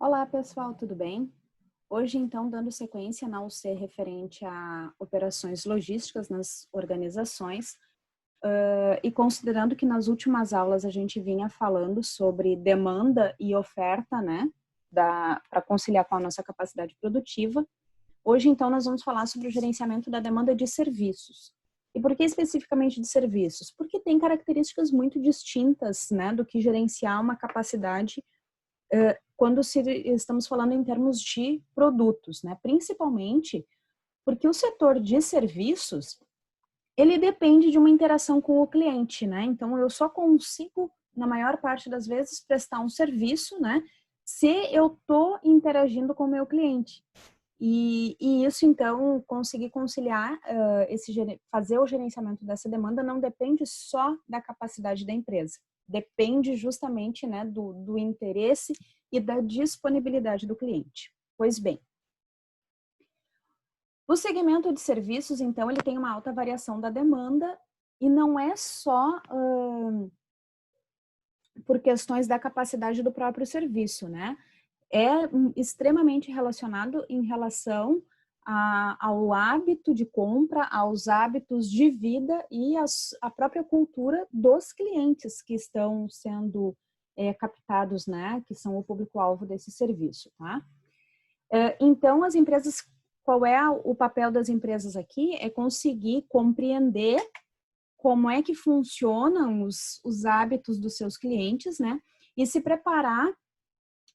Olá, pessoal, tudo bem? Hoje, então, dando sequência na UC referente a operações logísticas nas organizações, e considerando que nas últimas aulas a gente vinha falando sobre demanda e oferta, né, para conciliar com a nossa capacidade produtiva, hoje, então, nós vamos falar sobre o gerenciamento da demanda de serviços. E por que especificamente de serviços? Porque tem características muito distintas, né, do que gerenciar uma capacidade quando estamos falando em termos de produtos, né? Principalmente porque o setor de serviços, ele depende de uma interação com o cliente, né? Então, eu só consigo, na maior parte das vezes, prestar um serviço, né? Se eu estou interagindo com o meu cliente. E isso, então, conseguir conciliar, fazer o gerenciamento dessa demanda não depende só da capacidade da empresa. Depende justamente, né, do interesse e da disponibilidade do cliente. Pois bem, o segmento de serviços, então, ele tem uma alta variação da demanda e não é só por questões da capacidade do próprio serviço, né? É extremamente relacionado em relação ao hábito de compra, aos hábitos de vida e a própria cultura dos clientes que estão sendo captados, né, que são o público-alvo desse serviço, tá? Então, as empresas, qual é o papel das empresas aqui? É conseguir compreender como é que funcionam os hábitos dos seus clientes, né, e se preparar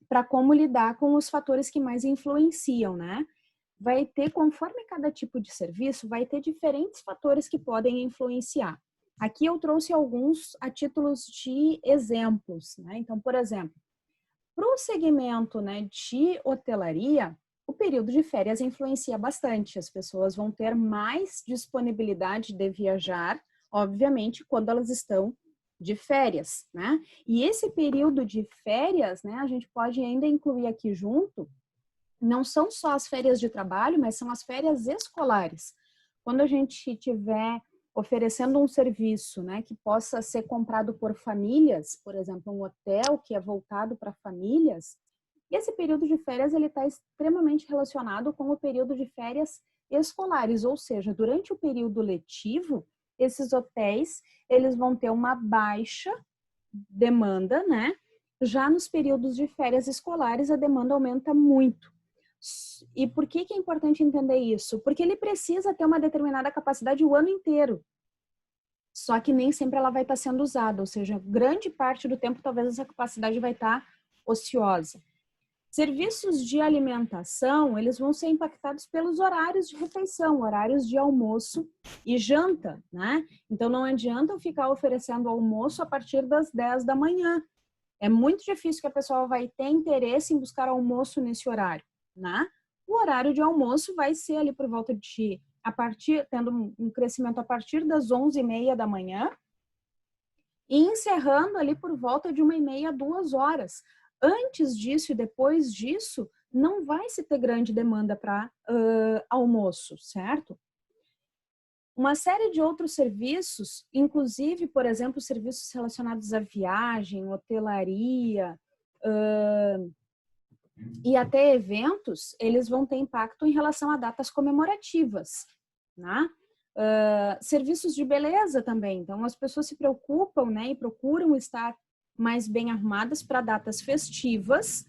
para como lidar com os fatores que mais influenciam, né? Vai ter, conforme cada tipo de serviço, vai ter diferentes fatores que podem influenciar. Aqui eu trouxe alguns a títulos de exemplos, né? Então, por exemplo, para o segmento, né, de hotelaria, o período de férias influencia bastante. As pessoas vão ter mais disponibilidade de viajar, obviamente, quando elas estão de férias, né? E esse período de férias, né, a gente pode ainda incluir aqui junto, não são só as férias de trabalho, mas são as férias escolares. Quando a gente tiver oferecendo um serviço, né, que possa ser comprado por famílias, por exemplo, um hotel que é voltado para famílias, esse período de férias ele está extremamente relacionado com o período de férias escolares, ou seja, durante o período letivo, esses hotéis eles vão ter uma baixa demanda, né? Já nos períodos de férias escolares, a demanda aumenta muito. E por que é importante entender isso? Porque ele precisa ter uma determinada capacidade o ano inteiro. Só que nem sempre ela vai estar sendo usada, ou seja, grande parte do tempo talvez essa capacidade vai estar ociosa. Serviços de alimentação, eles vão ser impactados pelos horários de refeição, horários de almoço e janta, né? Então não adianta eu ficar oferecendo almoço a partir das 10 da manhã. É muito difícil que a pessoa vai ter interesse em buscar almoço nesse horário, né? O horário de almoço vai ser ali por volta de, tendo um crescimento a partir das 11h30 da manhã e encerrando ali por volta de 1h30, 2 horas. Antes disso e depois disso, não vai se ter grande demanda para almoço, certo? Uma série de outros serviços, inclusive, por exemplo, serviços relacionados à viagem, hotelaria, e até eventos, eles vão ter impacto em relação a datas comemorativas, né? Serviços de beleza também. Então, as pessoas se preocupam, né, e procuram estar mais bem arrumadas para datas festivas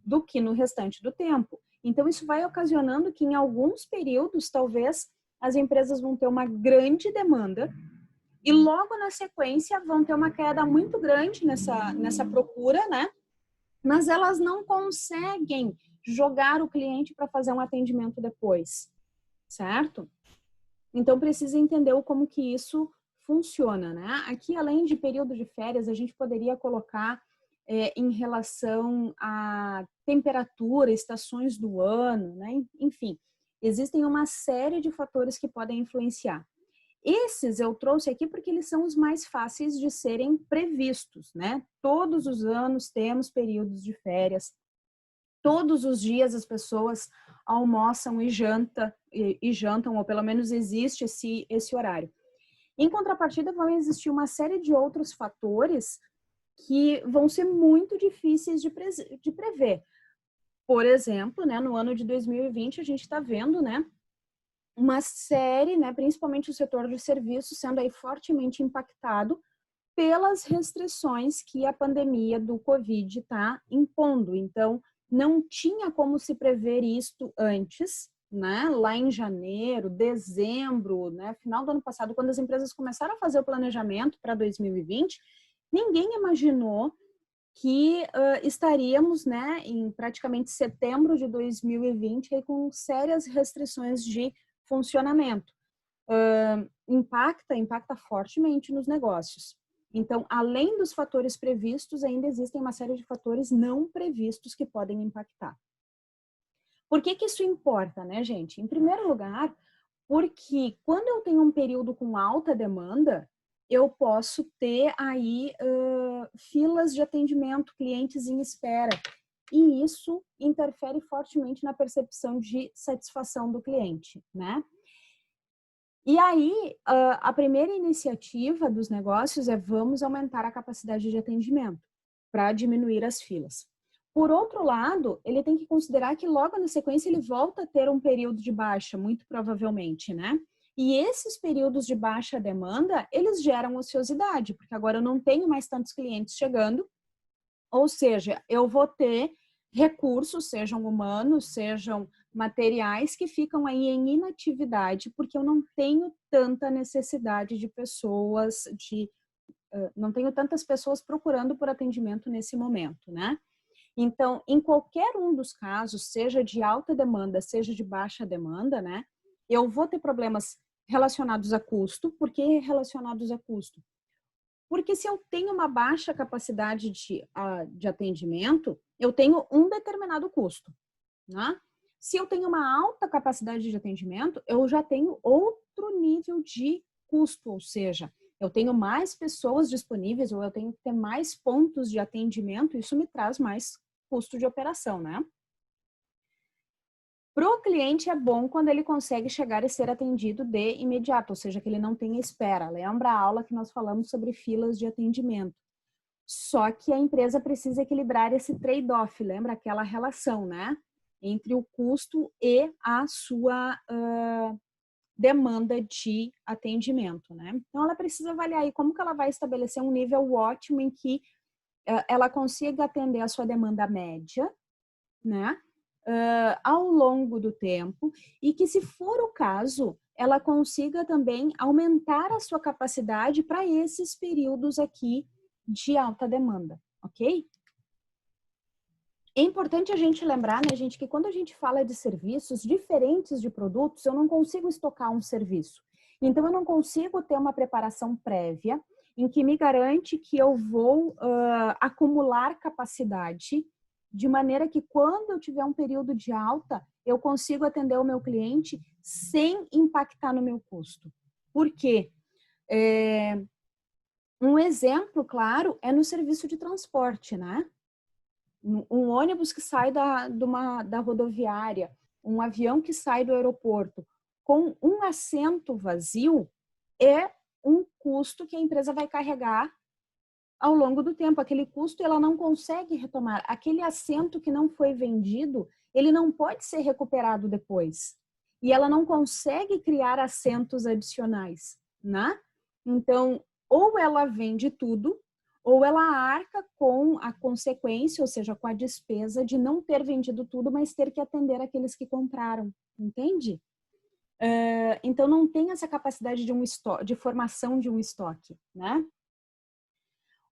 do que no restante do tempo. Então, isso vai ocasionando que em alguns períodos, talvez, as empresas vão ter uma grande demanda e logo na sequência vão ter uma queda muito grande nessa procura, né? Mas elas não conseguem jogar o cliente para fazer um atendimento depois, certo? Então, precisa entender como que isso funciona, né? Aqui, além de período de férias, a gente poderia colocar em relação à temperatura, estações do ano, né? Enfim, existem uma série de fatores que podem influenciar. Esses eu trouxe aqui porque eles são os mais fáceis de serem previstos, né? Todos os anos temos períodos de férias, todos os dias as pessoas almoçam e jantam, ou pelo menos existe esse horário. Em contrapartida, vão existir uma série de outros fatores que vão ser muito difíceis de prever. Por exemplo, né, no ano de 2020, a gente está vendo, né, uma série, né, principalmente o setor de serviços, sendo aí fortemente impactado pelas restrições que a pandemia do Covid está impondo. Então, não tinha como se prever isto antes, né? Lá em janeiro, dezembro, né? Final do ano passado, quando as empresas começaram a fazer o planejamento para 2020, ninguém imaginou que estaríamos, né, em praticamente setembro de 2020 aí, com sérias restrições de funcionamento. Impacta fortemente nos negócios. Então, além dos fatores previstos, ainda existem uma série de fatores não previstos que podem impactar. Por que isso importa, né, gente? Em primeiro lugar, porque quando eu tenho um período com alta demanda, eu posso ter aí filas de atendimento, clientes em espera. E isso interfere fortemente na percepção de satisfação do cliente, né? E aí, a primeira iniciativa dos negócios é vamos aumentar a capacidade de atendimento para diminuir as filas. Por outro lado, ele tem que considerar que logo na sequência ele volta a ter um período de baixa, muito provavelmente, né? E esses períodos de baixa demanda, eles geram ociosidade, porque agora eu não tenho mais tantos clientes chegando, ou seja, eu vou ter recursos, sejam humanos, sejam materiais, que ficam aí em inatividade, porque eu não tenho tanta necessidade de pessoas, não tenho tantas pessoas procurando por atendimento nesse momento, né? Então, em qualquer um dos casos, seja de alta demanda, seja de baixa demanda, né? Eu vou ter problemas relacionados a custo. Por que relacionados a custo? Porque se eu tenho uma baixa capacidade de atendimento, eu tenho um determinado custo, né? Se eu tenho uma alta capacidade de atendimento, eu já tenho outro nível de custo, ou seja, eu tenho mais pessoas disponíveis ou eu tenho que ter mais pontos de atendimento, isso me traz mais custo de operação, né? Para o cliente é bom quando ele consegue chegar e ser atendido de imediato, ou seja, que ele não tenha espera. Lembra a aula que nós falamos sobre filas de atendimento? Só que a empresa precisa equilibrar esse trade-off, lembra aquela relação, né? Entre o custo e a sua demanda de atendimento, né? Então, ela precisa avaliar aí como que ela vai estabelecer um nível ótimo em que ela consiga atender a sua demanda média, né? Ao longo do tempo, e que, se for o caso, ela consiga também aumentar a sua capacidade para esses períodos aqui de alta demanda, ok? É importante a gente lembrar, né, gente, que quando a gente fala de serviços diferentes de produtos, eu não consigo estocar um serviço. Então, eu não consigo ter uma preparação prévia em que me garante que eu vou acumular capacidade de maneira que quando eu tiver um período de alta, eu consigo atender o meu cliente sem impactar no meu custo. Por quê? Um exemplo, claro, é no serviço de transporte, né? Um ônibus que sai da rodoviária, um avião que sai do aeroporto, com um assento vazio, é um custo que a empresa vai carregar ao longo do tempo. Aquele custo ela não consegue retomar. Aquele assento que não foi vendido, ele não pode ser recuperado depois. E ela não consegue criar assentos adicionais, né? Então, ou ela vende tudo, ou ela arca com a consequência, ou seja, com a despesa de não ter vendido tudo, mas ter que atender aqueles que compraram, entende? Então, não tem essa capacidade de formação de um estoque, né?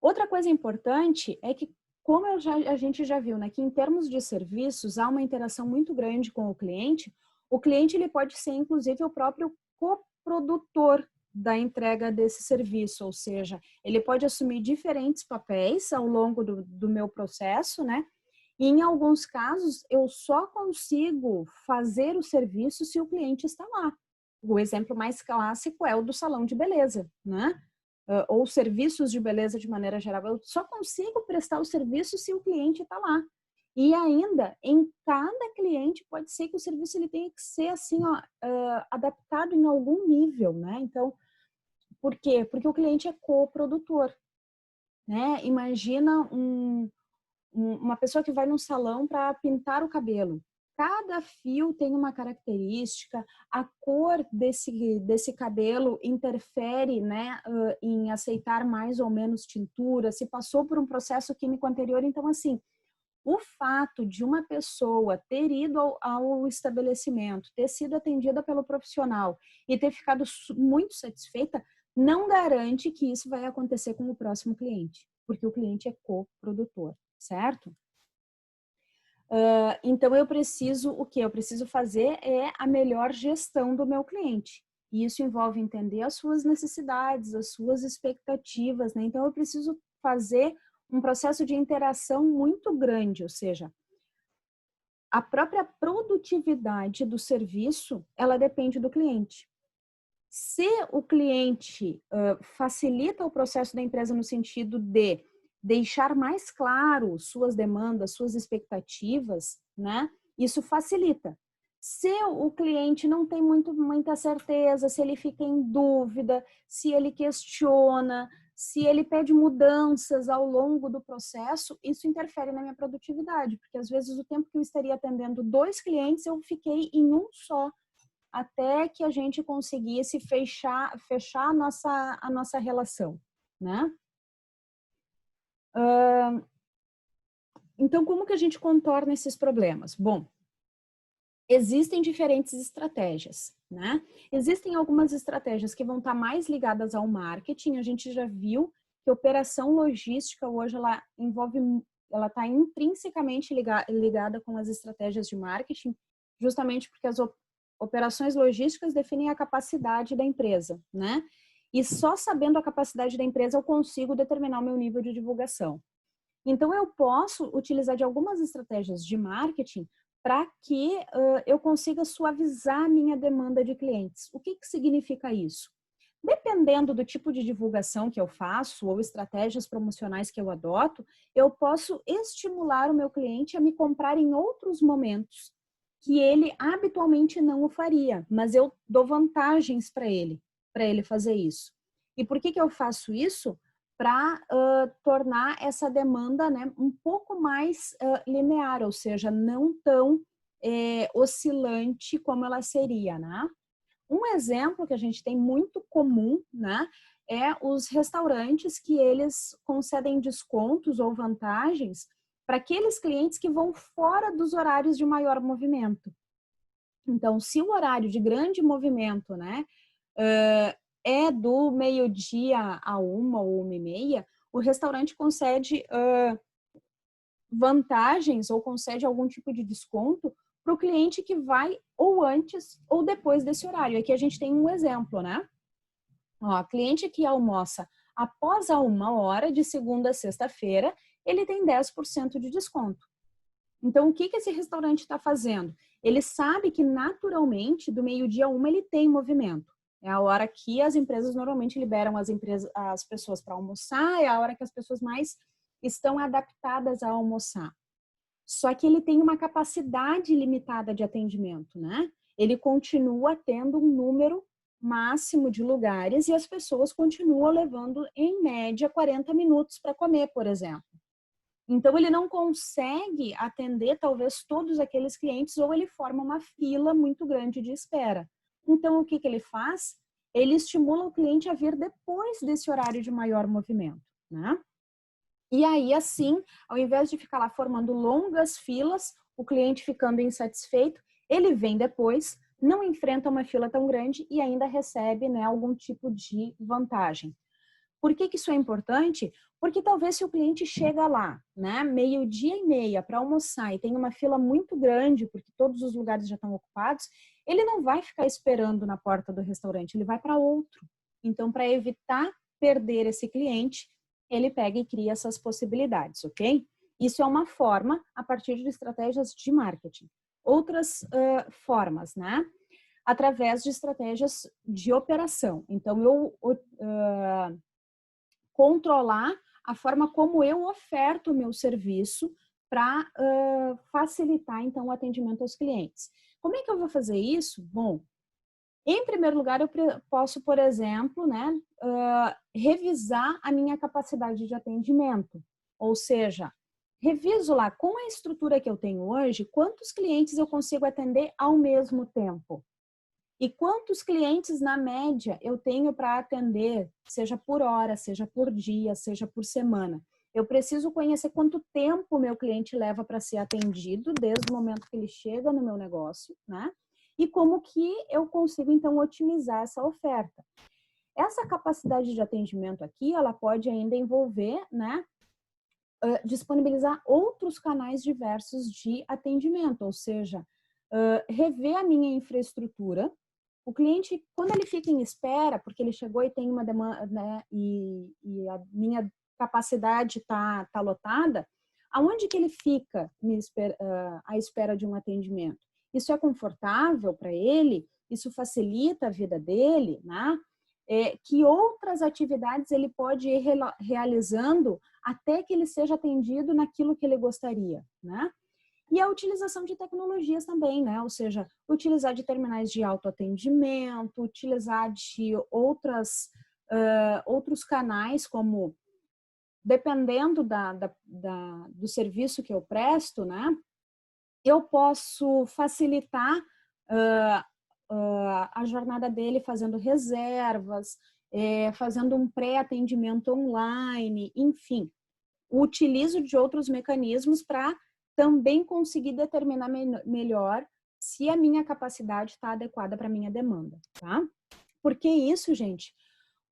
Outra coisa importante é que, como a gente já viu, né, que em termos de serviços há uma interação muito grande com o cliente ele pode ser, inclusive, o próprio coprodutor da entrega desse serviço, ou seja, ele pode assumir diferentes papéis ao longo do meu processo, né? E em alguns casos, eu só consigo fazer o serviço se o cliente está lá. O exemplo mais clássico é o do salão de beleza, né? Ou serviços de beleza de maneira geral. Eu só consigo prestar o serviço se o cliente está lá. E ainda, em cada cliente, pode ser que o serviço ele tenha que ser assim, ó, adaptado em algum nível, né? Então, por quê? Porque o cliente é coprodutor, né? Imagina uma pessoa que vai num salão para pintar o cabelo. Cada fio tem uma característica, a cor desse cabelo interfere, né, em aceitar mais ou menos tintura, se passou por um processo químico anterior. Então, assim, o fato de uma pessoa ter ido ao estabelecimento, ter sido atendida pelo profissional e ter ficado muito satisfeita, não garante que isso vai acontecer com o próximo cliente, porque o cliente é coprodutor, certo? Então, eu preciso, o que eu preciso fazer é a melhor gestão do meu cliente. E isso envolve entender as suas necessidades, as suas expectativas, né? Então, eu preciso fazer um processo de interação muito grande, ou seja, a própria produtividade do serviço, ela depende do cliente. Se o cliente facilita o processo da empresa no sentido de deixar mais claro suas demandas, suas expectativas, né? Isso facilita. Se o cliente não tem muita certeza, se ele fica em dúvida, se ele questiona, se ele pede mudanças ao longo do processo, isso interfere na minha produtividade, porque às vezes o tempo que eu estaria atendendo 2 clientes, eu fiquei em um só, até que a gente conseguisse fechar a nossa relação, né? Então, como que a gente contorna esses problemas? Bom, existem diferentes estratégias, né? Existem algumas estratégias que vão estar mais ligadas ao marketing. A gente já viu que operação logística hoje ela está intrinsecamente ligada com as estratégias de marketing, justamente porque as operações logísticas definem a capacidade da empresa, né? E só sabendo a capacidade da empresa eu consigo determinar o meu nível de divulgação. Então, eu posso utilizar de algumas estratégias de marketing para que eu consiga suavizar a minha demanda de clientes. O que significa isso? Dependendo do tipo de divulgação que eu faço ou estratégias promocionais que eu adoto, eu posso estimular o meu cliente a me comprar em outros momentos que ele habitualmente não o faria, mas eu dou vantagens para ele fazer isso. E por que eu faço isso? Para tornar essa demanda, né, um pouco mais linear, ou seja, não tão oscilante como ela seria, né? Um exemplo que a gente tem muito comum, né, é os restaurantes que eles concedem descontos ou vantagens para aqueles clientes que vão fora dos horários de maior movimento. Então, se o horário de grande movimento, né, é do meio-dia a 1 ou 1h30, o restaurante concede vantagens ou concede algum tipo de desconto para o cliente que vai ou antes ou depois desse horário. Aqui a gente tem um exemplo, né? Ó, cliente que almoça após a 1h, de segunda a sexta-feira, ele tem 10% de desconto. Então, o que esse restaurante está fazendo? Ele sabe que, naturalmente, do meio-dia a 1 ele tem movimento. É a hora que as empresas normalmente liberam as pessoas para almoçar, é a hora que as pessoas mais estão adaptadas a almoçar. Só que ele tem uma capacidade limitada de atendimento, né? Ele continua tendo um número máximo de lugares e as pessoas continuam levando, em média, 40 minutos para comer, por exemplo. Então, ele não consegue atender, talvez, todos aqueles clientes ou ele forma uma fila muito grande de espera. Então, o que ele faz? Ele estimula o cliente a vir depois desse horário de maior movimento, né? E aí, assim, ao invés de ficar lá formando longas filas, o cliente ficando insatisfeito, ele vem depois, não enfrenta uma fila tão grande e ainda recebe, né, algum tipo de vantagem. Por que isso é importante? Porque talvez se o cliente chega lá, né, 12h30 para almoçar e tem uma fila muito grande, porque todos os lugares já estão ocupados, ele não vai ficar esperando na porta do restaurante, ele vai para outro. Então, para evitar perder esse cliente, ele pega e cria essas possibilidades, ok? Isso é uma forma a partir de estratégias de marketing. Outras formas, né? Através de estratégias de operação. Então, eu controlar a forma como eu oferto o meu serviço para facilitar, então, o atendimento aos clientes. Como é que eu vou fazer isso? Bom, em primeiro lugar, eu posso, por exemplo, né, revisar a minha capacidade de atendimento. Ou seja, reviso lá, com a estrutura que eu tenho hoje, quantos clientes eu consigo atender ao mesmo tempo? E quantos clientes, na média, eu tenho para atender, seja por hora, seja por dia, seja por semana? Eu preciso conhecer quanto tempo o meu cliente leva para ser atendido, desde o momento que ele chega no meu negócio, né? E como que eu consigo, então, otimizar essa oferta. Essa capacidade de atendimento aqui, ela pode ainda envolver, né, disponibilizar outros canais diversos de atendimento, ou seja, rever a minha infraestrutura. O cliente, quando ele fica em espera, porque ele chegou e tem uma demanda, né, e a minha capacidade está lotada, aonde que ele fica à espera de um atendimento? Isso é confortável para ele? Isso facilita a vida dele, né? Que outras atividades ele pode ir realizando até que ele seja atendido naquilo que ele gostaria, né? E a utilização de tecnologias também, né? Ou seja, utilizar de terminais de autoatendimento, utilizar de outros canais, como dependendo do serviço que eu presto, né? Eu posso facilitar a jornada dele fazendo reservas, fazendo um pré-atendimento online, enfim. Utilizo de outros mecanismos para também conseguir determinar melhor se a minha capacidade está adequada para a minha demanda, tá? Por que isso, gente?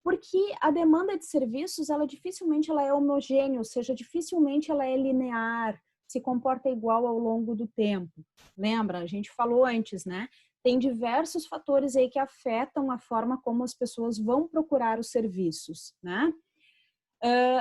Porque a demanda de serviços, ela dificilmente ela é homogênea, ou seja, dificilmente ela é linear, se comporta igual ao longo do tempo. Lembra? A gente falou antes, né? Tem diversos fatores aí que afetam a forma como as pessoas vão procurar os serviços, né?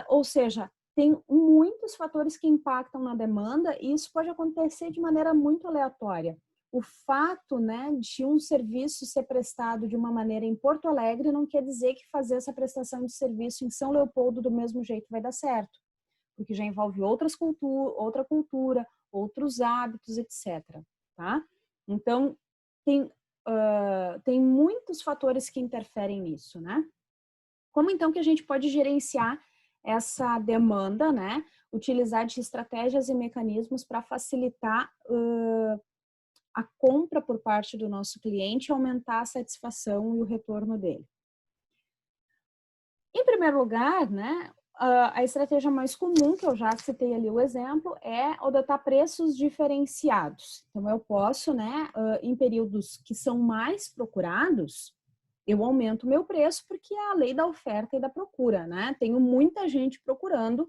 Ou seja, tem muitos fatores que impactam na demanda e isso pode acontecer de maneira muito aleatória. O fato, né, de um serviço ser prestado de uma maneira em Porto Alegre não quer dizer que fazer essa prestação de serviço em São Leopoldo do mesmo jeito vai dar certo, porque já envolve outra cultura, outros hábitos, etc. Tá? Então, tem muitos fatores que interferem nisso, né? Como então que a gente pode gerenciar essa demanda, né? Utilizar de estratégias e mecanismos para facilitar a compra por parte do nosso cliente e aumentar a satisfação e o retorno dele. Em primeiro lugar, né, a estratégia mais comum, que eu já citei ali o exemplo, é adotar preços diferenciados. Então, eu posso, né, em períodos que são mais procurados, eu aumento o meu preço porque é a lei da oferta e da procura, né? Tenho muita gente procurando.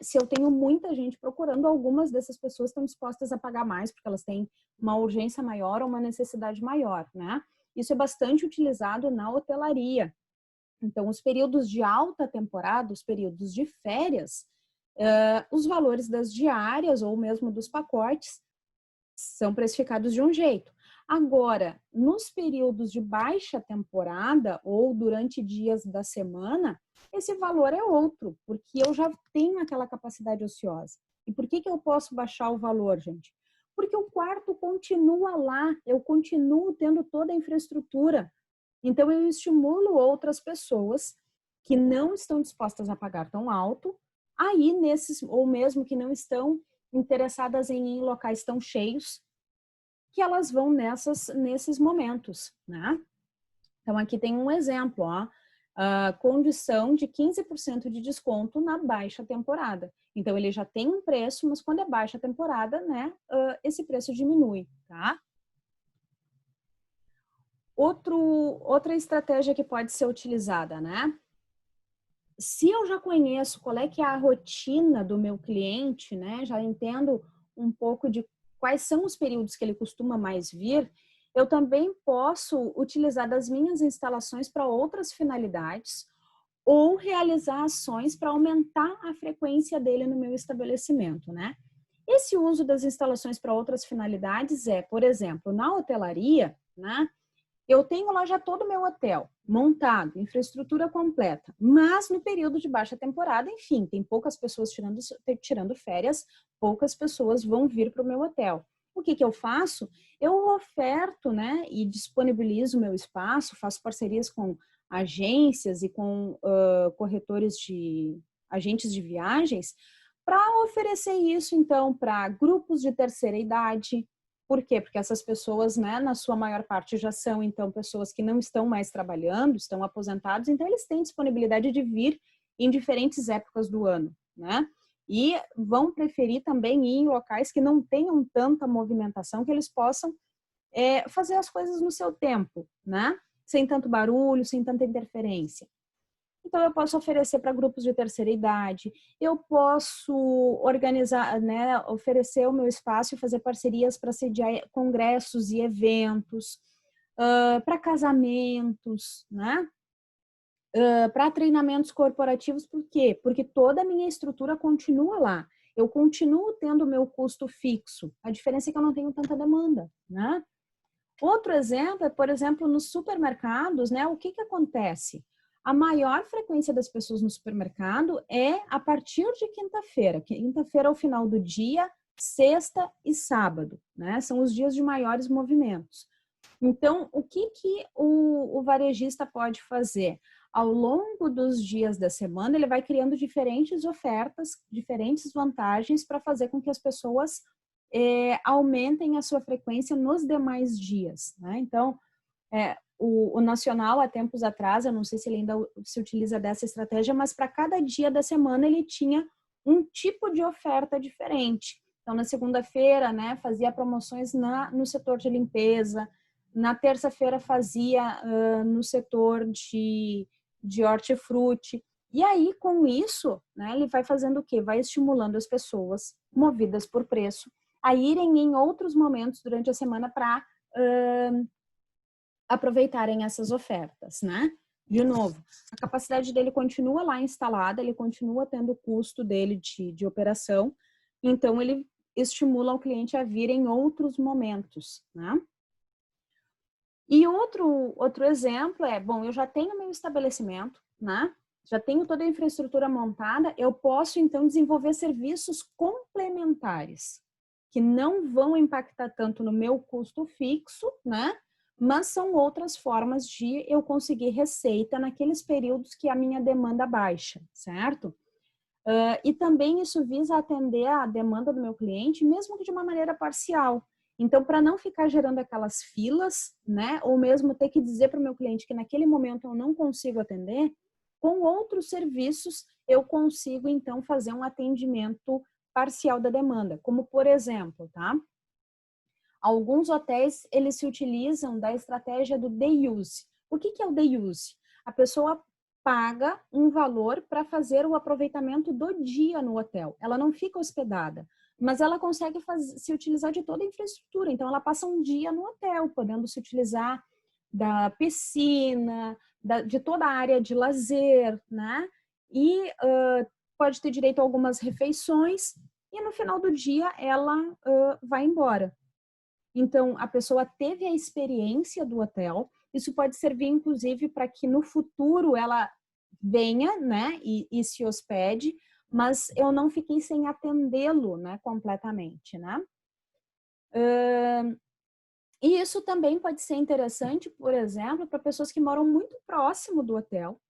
Se eu tenho muita gente procurando, algumas dessas pessoas estão dispostas a pagar mais porque elas têm uma urgência maior ou uma necessidade maior, né? Isso é bastante utilizado na hotelaria. Então, os períodos de alta temporada, os períodos de férias, os valores das diárias ou mesmo dos pacotes são precificados de um jeito. Agora, nos períodos de baixa temporada ou durante dias da semana, esse valor é outro, porque eu já tenho aquela capacidade ociosa. E por que eu posso baixar o valor, gente? Porque o quarto continua lá, eu continuo tendo toda a infraestrutura. Então, eu estimulo outras pessoas que não estão dispostas a pagar tão alto, aí ou mesmo que não estão interessadas em ir em locais tão cheios, que elas vão nesses momentos, né? Então, aqui tem um exemplo, ó, a condição de 15% de desconto na baixa temporada. Então, ele já tem um preço, mas quando é baixa temporada, né, esse preço diminui, tá? Outra estratégia que pode ser utilizada, né? Se eu já conheço qual é que é a rotina do meu cliente, né, já entendo um pouco de quais são os períodos que ele costuma mais vir, eu também posso utilizar das minhas instalações para outras finalidades ou realizar ações para aumentar a frequência dele no meu estabelecimento, né? Esse uso das instalações para outras finalidades por exemplo, na hotelaria, né? Eu tenho lá já todo o meu hotel montado, infraestrutura completa, mas no período de baixa temporada, enfim, tem poucas pessoas tirando férias, poucas pessoas vão vir para o meu hotel. O que eu faço? Eu oferto, né, e disponibilizo o meu espaço, faço parcerias com agências e com agentes de viagens para oferecer isso, então, para grupos de terceira idade. Por quê? Porque essas pessoas, né, na sua maior parte já são, então, pessoas que não estão mais trabalhando, estão aposentados, então eles têm disponibilidade de vir em diferentes épocas do ano, né? E vão preferir também ir em locais que não tenham tanta movimentação, que eles possam fazer as coisas no seu tempo, né? Sem tanto barulho, sem tanta interferência. Então, eu posso oferecer para grupos de terceira idade, eu posso organizar, né, oferecer o meu espaço e fazer parcerias para sediar congressos e eventos, para casamentos, né? Para treinamentos corporativos, por quê? Porque toda a minha estrutura continua lá. Eu continuo tendo o meu custo fixo. A diferença é que eu não tenho tanta demanda, né? Outro exemplo é, por exemplo, nos supermercados, né? O que que acontece? A maior frequência das pessoas no supermercado é a partir de quinta-feira. Quinta-feira ao final do dia, sexta e sábado, né? São os dias de maiores movimentos. Então, o que que o varejista pode fazer? Ao longo dos dias da semana, ele vai criando diferentes ofertas, diferentes vantagens para fazer com que as pessoas aumentem a sua frequência nos demais dias, né? Então, o Nacional, há tempos atrás, eu não sei se ele ainda se utiliza dessa estratégia, mas para cada dia da semana ele tinha um tipo de oferta diferente. Então, na segunda-feira, né, fazia promoções no setor de limpeza, na terça-feira fazia no setor de hortifruti. E aí, com isso, né, ele vai fazendo o quê? Vai estimulando as pessoas, movidas por preço, a irem em outros momentos durante a semana para aproveitarem essas ofertas, né? De novo, a capacidade dele continua lá instalada, ele continua tendo o custo dele de operação, então ele estimula o cliente a vir em outros momentos, né? E outro exemplo é, bom, eu já tenho meu estabelecimento, né? Já tenho toda a infraestrutura montada, eu posso então desenvolver serviços complementares que não vão impactar tanto no meu custo fixo, né? Mas são outras formas de eu conseguir receita naqueles períodos que a minha demanda baixa, certo? E também isso visa atender a demanda do meu cliente, mesmo que de uma maneira parcial. Então, para não ficar gerando aquelas filas, né? Ou mesmo ter que dizer para o meu cliente que naquele momento eu não consigo atender, com outros serviços eu consigo, então, fazer um atendimento parcial da demanda. Como, por exemplo, tá? Alguns hotéis, eles se utilizam da estratégia do day use. O que que é o day use? A pessoa paga um valor para fazer o aproveitamento do dia no hotel. Ela não fica hospedada, mas ela consegue se utilizar de toda a infraestrutura. Então, ela passa um dia no hotel, podendo se utilizar da piscina, de toda a área de lazer, né? E pode ter direito a algumas refeições e no final do dia ela vai embora. Então, a pessoa teve a experiência do hotel. Isso pode servir, inclusive, para que no futuro ela venha, né, e se hospede, mas eu não fiquei sem atendê-lo, né, completamente, né? E isso também pode ser interessante, por exemplo, para pessoas que moram muito próximo do hotel,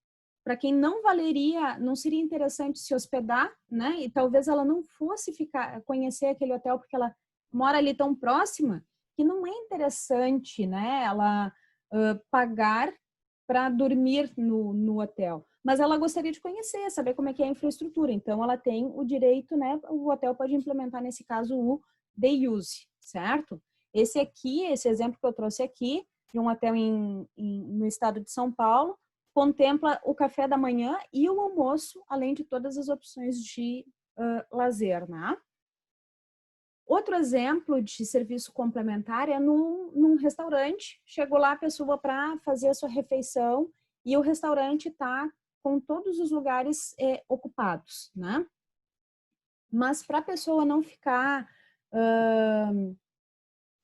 para quem não seria interessante se hospedar, né? E talvez ela não fosse conhecer aquele hotel porque ela mora ali tão próxima, que não é interessante, né? Ela pagar para dormir no hotel. Mas ela gostaria de conhecer, saber como é que é a infraestrutura. Então, ela tem o direito, né? O hotel pode implementar, nesse caso, o day use, certo? Esse exemplo que eu trouxe aqui, de um hotel no estado de São Paulo, contempla o café da manhã e o almoço, além de todas as opções de lazer, né? Outro exemplo de serviço complementar é num restaurante. Chegou lá a pessoa para fazer a sua refeição e o restaurante está com todos os lugares ocupados, né? Mas para a pessoa não ficar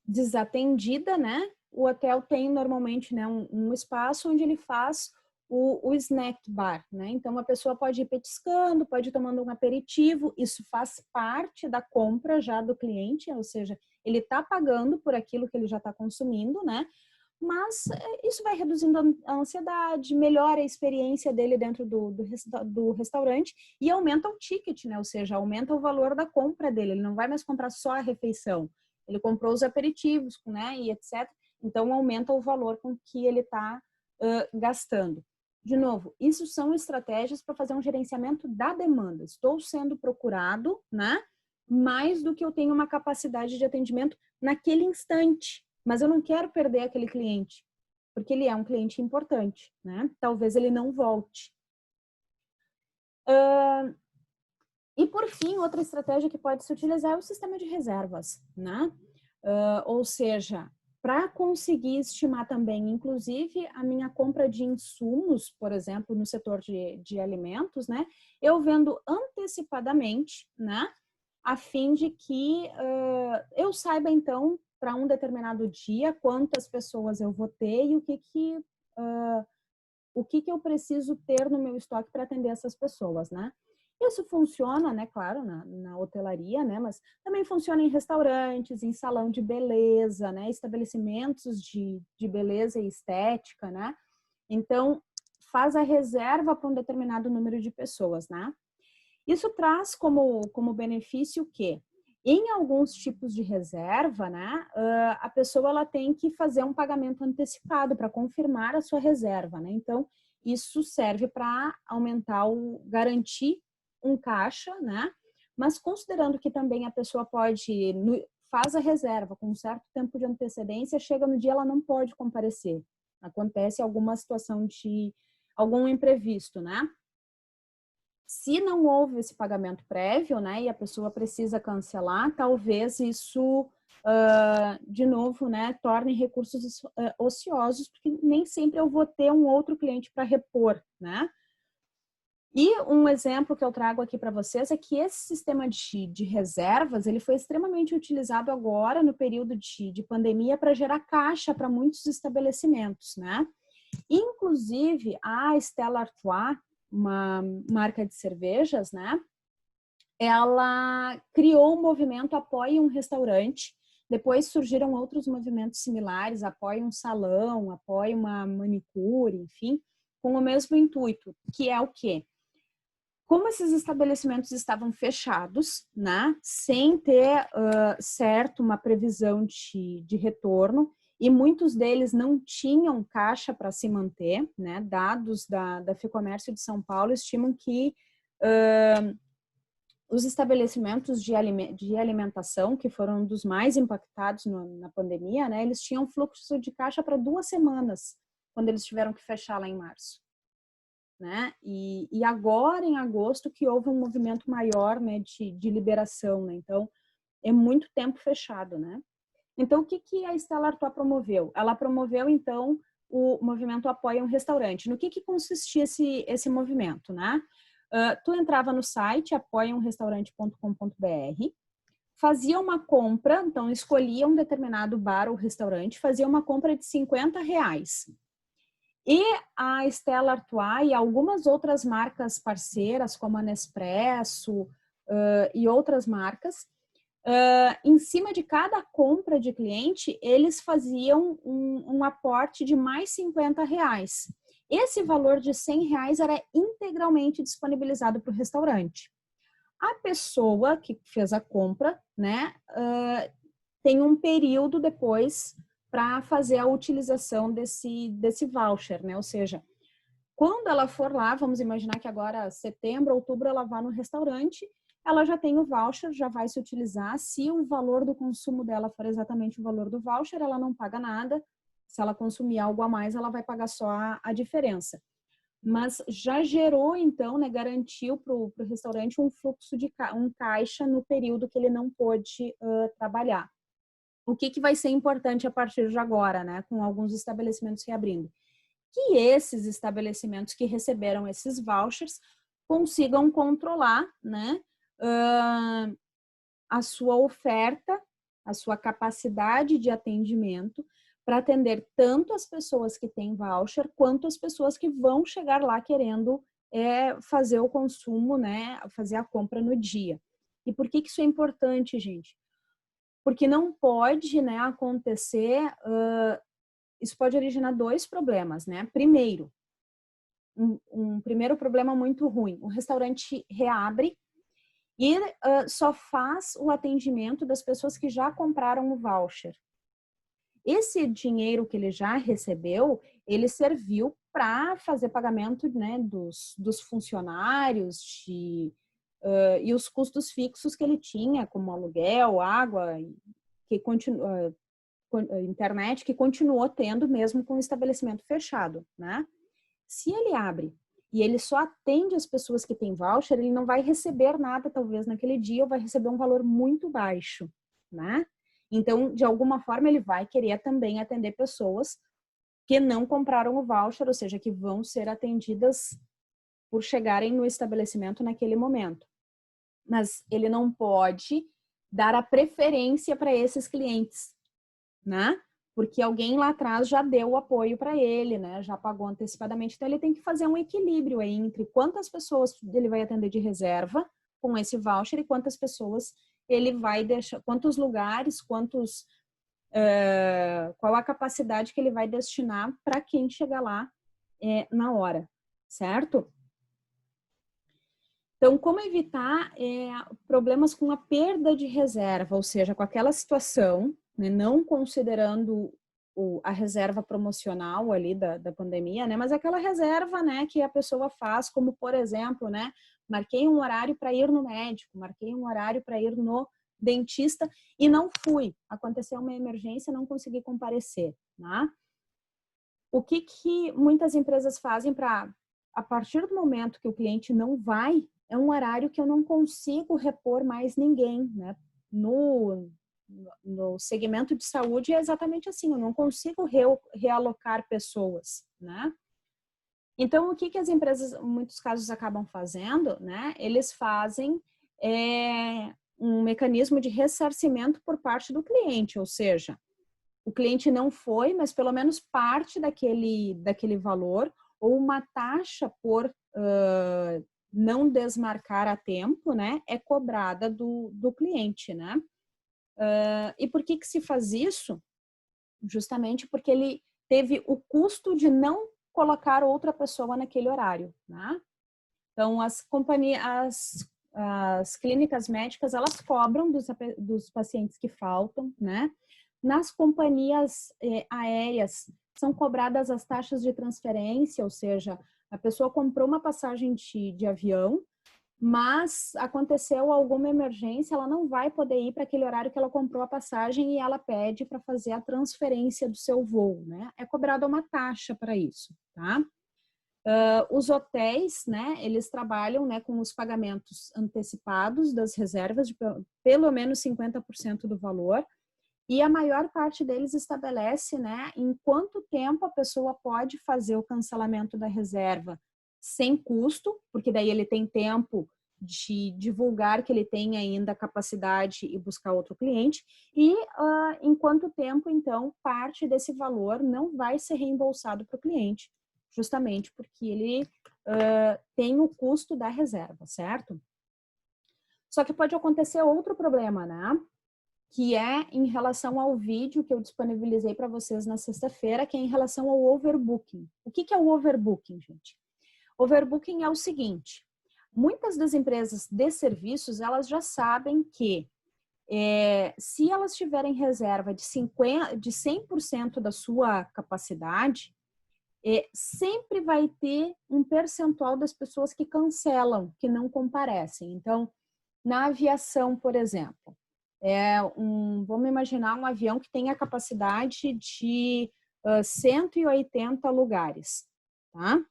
desatendida, né? O hotel tem normalmente, né, um espaço onde ele faz o snack bar, né? Então a pessoa pode ir petiscando, pode ir tomando um aperitivo, isso faz parte da compra já do cliente, ou seja, ele está pagando por aquilo que ele já está consumindo, né? mas isso vai reduzindo a ansiedade, melhora a experiência dele dentro do restaurante e aumenta o ticket, né? Ou seja, aumenta o valor da compra dele. Ele não vai mais comprar só a refeição. Ele comprou os aperitivos, né? E etc. Então, aumenta o valor com que ele está gastando. De novo, isso são estratégias para fazer um gerenciamento da demanda. Estou sendo procurado, né? Mais do que eu tenho uma capacidade de atendimento naquele instante. Mas eu não quero perder aquele cliente, porque ele é um cliente importante, né? Talvez ele não volte. E por fim, outra estratégia que pode se utilizar é o sistema de reservas, né? Ou seja, para conseguir estimar também, inclusive, a minha compra de insumos, por exemplo, no setor de alimentos, né? Eu vendo antecipadamente, né? A fim de que eu saiba, então, para um determinado dia, quantas pessoas eu vou ter e o que eu preciso ter no meu estoque para atender essas pessoas, né? Isso funciona, né, claro, na hotelaria, né, mas também funciona em restaurantes, em salão de beleza, né, estabelecimentos de beleza e estética, né? Então, faz a reserva para um determinado número de pessoas, né? Isso traz como benefício o quê? Em alguns tipos de reserva, né, a pessoa ela tem que fazer um pagamento antecipado para confirmar a sua reserva, né? Então, isso serve para garantir um caixa, né? Mas considerando que também a pessoa faz a reserva com um certo tempo de antecedência, chega no dia ela não pode comparecer. Acontece alguma situação de algum imprevisto, né? Se não houve esse pagamento prévio, né, e a pessoa precisa cancelar, talvez isso, de novo, né, torne recursos ociosos, porque nem sempre eu vou ter um outro cliente para repor, né? E um exemplo que eu trago aqui para vocês é que esse sistema de reservas, ele foi extremamente utilizado agora no período de pandemia para gerar caixa para muitos estabelecimentos, né? Inclusive, a Stella Artois, uma marca de cervejas, né? Ela criou o movimento Apoie um Restaurante. Depois surgiram outros movimentos similares, Apoie um Salão, Apoie uma manicure, enfim, com o mesmo intuito, que é o quê? Como esses estabelecimentos estavam fechados, né, sem ter certo uma previsão de retorno, e muitos deles não tinham caixa para se manter, né, dados da Ficomércio de São Paulo estimam que os estabelecimentos de alimentação, que foram um dos mais impactados na pandemia, né, eles tinham fluxo de caixa para 2 semanas, quando eles tiveram que fechar lá em março. Né? E agora, em agosto, que houve um movimento maior, né, de liberação, né? Então, é muito tempo fechado, né? Então, o que a Stella Artois promoveu? Ela promoveu, então, o movimento Apoia um Restaurante. No que consistia esse movimento, né? Tu entrava no site apoiaumrestaurante.com.br, fazia uma compra, então escolhia um determinado bar ou restaurante, fazia uma compra de R$50. E a Stella Artois e algumas outras marcas parceiras, como a Nespresso e outras marcas, em cima de cada compra de cliente, eles faziam um aporte de mais R$50. Esse valor de R$100 era integralmente disponibilizado para o restaurante. A pessoa que fez a compra, né, tem um período depois para fazer a utilização desse voucher, né? Ou seja, quando ela for lá, vamos imaginar que agora setembro, outubro, ela vá no restaurante, ela já tem o voucher, já vai se utilizar. Se o valor do consumo dela for exatamente o valor do voucher, ela não paga nada. Se ela consumir algo a mais, ela vai pagar só a diferença. Mas já gerou, então, né, garantiu para o restaurante um fluxo um caixa no período que ele não pôde trabalhar. O que vai ser importante a partir de agora, né, com alguns estabelecimentos reabrindo? Que esses estabelecimentos que receberam esses vouchers consigam controlar, né, a sua oferta, a sua capacidade de atendimento para atender tanto as pessoas que têm voucher quanto as pessoas que vão chegar lá querendo fazer o consumo, né, fazer a compra no dia. E por que isso é importante, gente? Porque não pode, né, acontecer isso pode originar dois problemas, né? Primeiro, um primeiro problema muito ruim, o restaurante reabre e só faz o atendimento das pessoas que já compraram o voucher. Esse dinheiro que ele já recebeu, ele serviu para fazer pagamento, né, dos funcionários e os custos fixos que ele tinha, como aluguel, água, que internet, que continuou tendo mesmo com o estabelecimento fechado, né? Se ele abre e ele só atende as pessoas que têm voucher, ele não vai receber nada, talvez, naquele dia, ou vai receber um valor muito baixo, né? Então, de alguma forma, ele vai querer também atender pessoas que não compraram o voucher, ou seja, que vão ser atendidas por chegarem no estabelecimento naquele momento. Mas ele não pode dar a preferência para esses clientes, né? Porque alguém lá atrás já deu o apoio para ele, né? Já pagou antecipadamente. Então, ele tem que fazer um equilíbrio aí entre quantas pessoas ele vai atender de reserva com esse voucher e quantas pessoas ele vai deixar, quantos lugares, qual a capacidade que ele vai destinar para quem chegar lá na hora, certo? Então, como evitar problemas com a perda de reserva, ou seja, com aquela situação, né, não considerando a reserva promocional ali da pandemia, né, mas aquela reserva, né, que a pessoa faz, como por exemplo, né, marquei um horário para ir no médico, marquei um horário para ir no dentista e não fui. Aconteceu uma emergência, não consegui comparecer, né? O que muitas empresas fazem para, a partir do momento que o cliente não vai, é um horário que eu não consigo repor mais ninguém, né? No segmento de saúde é exatamente assim, eu não consigo realocar pessoas, né? Então, o que as empresas, em muitos casos, acabam fazendo, né? Eles fazem um mecanismo de ressarcimento por parte do cliente, ou seja, o cliente não foi, mas pelo menos parte daquele valor, ou uma taxa por não desmarcar a tempo, né, é cobrada do cliente, né? E por que se faz isso? Justamente porque ele teve o custo de não colocar outra pessoa naquele horário, né? Então, as clínicas médicas, elas cobram dos pacientes que faltam, né? Nas companhias aéreas, são cobradas as taxas de transferência, ou seja, a pessoa comprou uma passagem de avião, mas aconteceu alguma emergência, ela não vai poder ir para aquele horário que ela comprou a passagem e ela pede para fazer a transferência do seu voo, né? É cobrada uma taxa para isso, tá? Os hotéis, né, eles trabalham, né, com os pagamentos antecipados das reservas de pelo menos 50% do valor, e a maior parte deles estabelece, né, em quanto tempo a pessoa pode fazer o cancelamento da reserva sem custo, porque daí ele tem tempo de divulgar que ele tem ainda capacidade e buscar outro cliente, e em quanto tempo, então, parte desse valor não vai ser reembolsado para o cliente, justamente porque ele tem o custo da reserva, certo? Só que pode acontecer outro problema, né? Que é em relação ao vídeo que eu disponibilizei para vocês na sexta-feira, que é em relação ao overbooking. O que é o overbooking, gente? Overbooking é o seguinte, muitas das empresas de serviços, elas já sabem que se elas tiverem reserva de 100% da sua capacidade, sempre vai ter um percentual das pessoas que cancelam, que não comparecem. Então, na aviação, por exemplo, vamos imaginar um avião que tem a capacidade de 180 lugares, tá?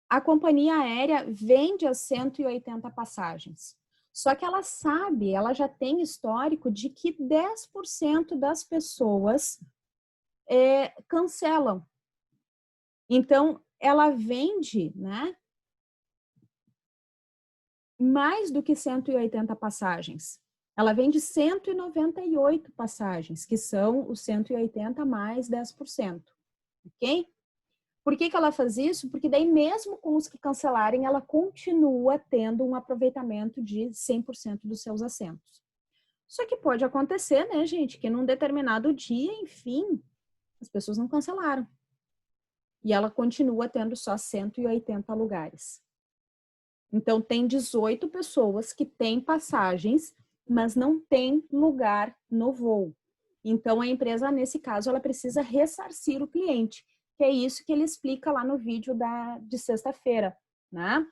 A companhia aérea vende as 180 passagens. Só que ela sabe, ela já tem histórico de que 10% das pessoas cancelam. Então, ela vende, né, mais do que 180 passagens. Ela vende 198 passagens, que são os 180 mais 10%. Ok? Por que ela faz isso? Porque daí mesmo com os que cancelarem, ela continua tendo um aproveitamento de 100% dos seus assentos. Só que pode acontecer, né, gente, que num determinado dia, enfim, As pessoas não cancelaram. E ela continua tendo só 180 lugares. Então, tem 18 pessoas que têm passagens, mas não tem lugar no voo. Então, a empresa, nesse caso, ela precisa ressarcir o cliente, que é isso que ele explica lá no vídeo de sexta-feira, né?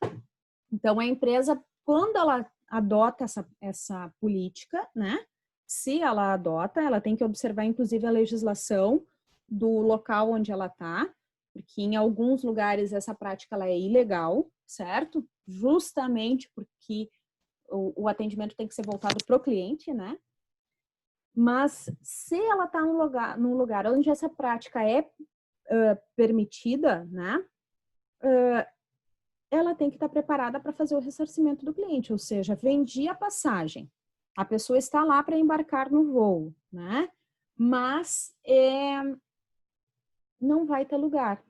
Então, a empresa, quando ela adota essa política, né? Se ela adota, ela tem que observar, inclusive, a legislação do local onde ela está, porque em alguns lugares essa prática ela é ilegal, certo? Justamente porque o atendimento tem que ser voltado para o cliente, né? Mas se ela está num lugar onde essa prática é permitida, né? Ela tem que estar preparada para fazer o ressarcimento do cliente, ou seja, vendi a passagem, a pessoa está lá para embarcar no voo, né? Mas não vai ter lugar.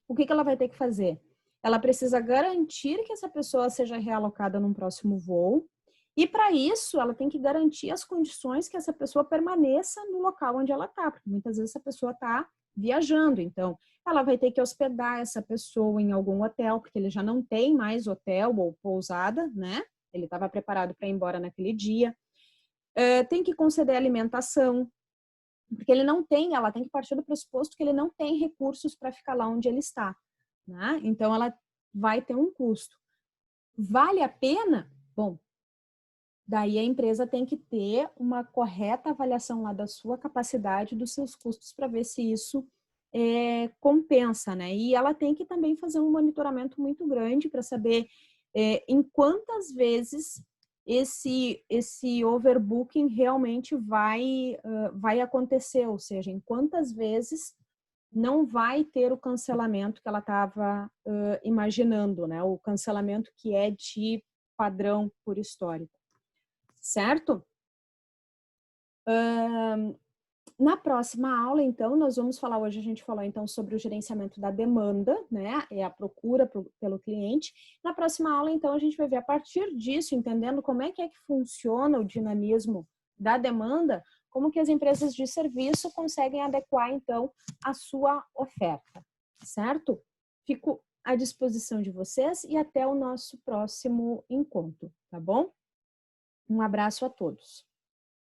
O que ela vai ter que fazer? Ela precisa garantir que essa pessoa seja realocada num próximo voo, e para isso ela tem que garantir as condições que essa pessoa permaneça no local onde ela está, porque muitas vezes essa pessoa está viajando, então ela vai ter que hospedar essa pessoa em algum hotel, porque ele já não tem mais hotel ou pousada, né? Ele estava preparado para ir embora naquele dia. Tem que conceder alimentação, porque ele não tem, ela tem que partir do pressuposto que ele não tem recursos para ficar lá onde ele está, né? Então ela vai ter um custo. Vale a pena? Bom, daí a empresa tem que ter uma correta avaliação lá da sua capacidade, dos seus custos, para ver se isso compensa, né? E ela tem que também fazer um monitoramento muito grande para saber em quantas vezes esse overbooking realmente vai acontecer, ou seja, em quantas vezes não vai ter o cancelamento que ela estava imaginando, né? O cancelamento que é de padrão por histórico, certo? Na próxima aula, então, nós vamos falar, hoje a gente falou então sobre o gerenciamento da demanda, né, é a procura pelo cliente. Na próxima aula, então, a gente vai ver a partir disso, entendendo como é que funciona o dinamismo da demanda, como que as empresas de serviço conseguem adequar, então, a sua oferta, certo? Fico à disposição de vocês e até o nosso próximo encontro, tá bom? Um abraço a todos.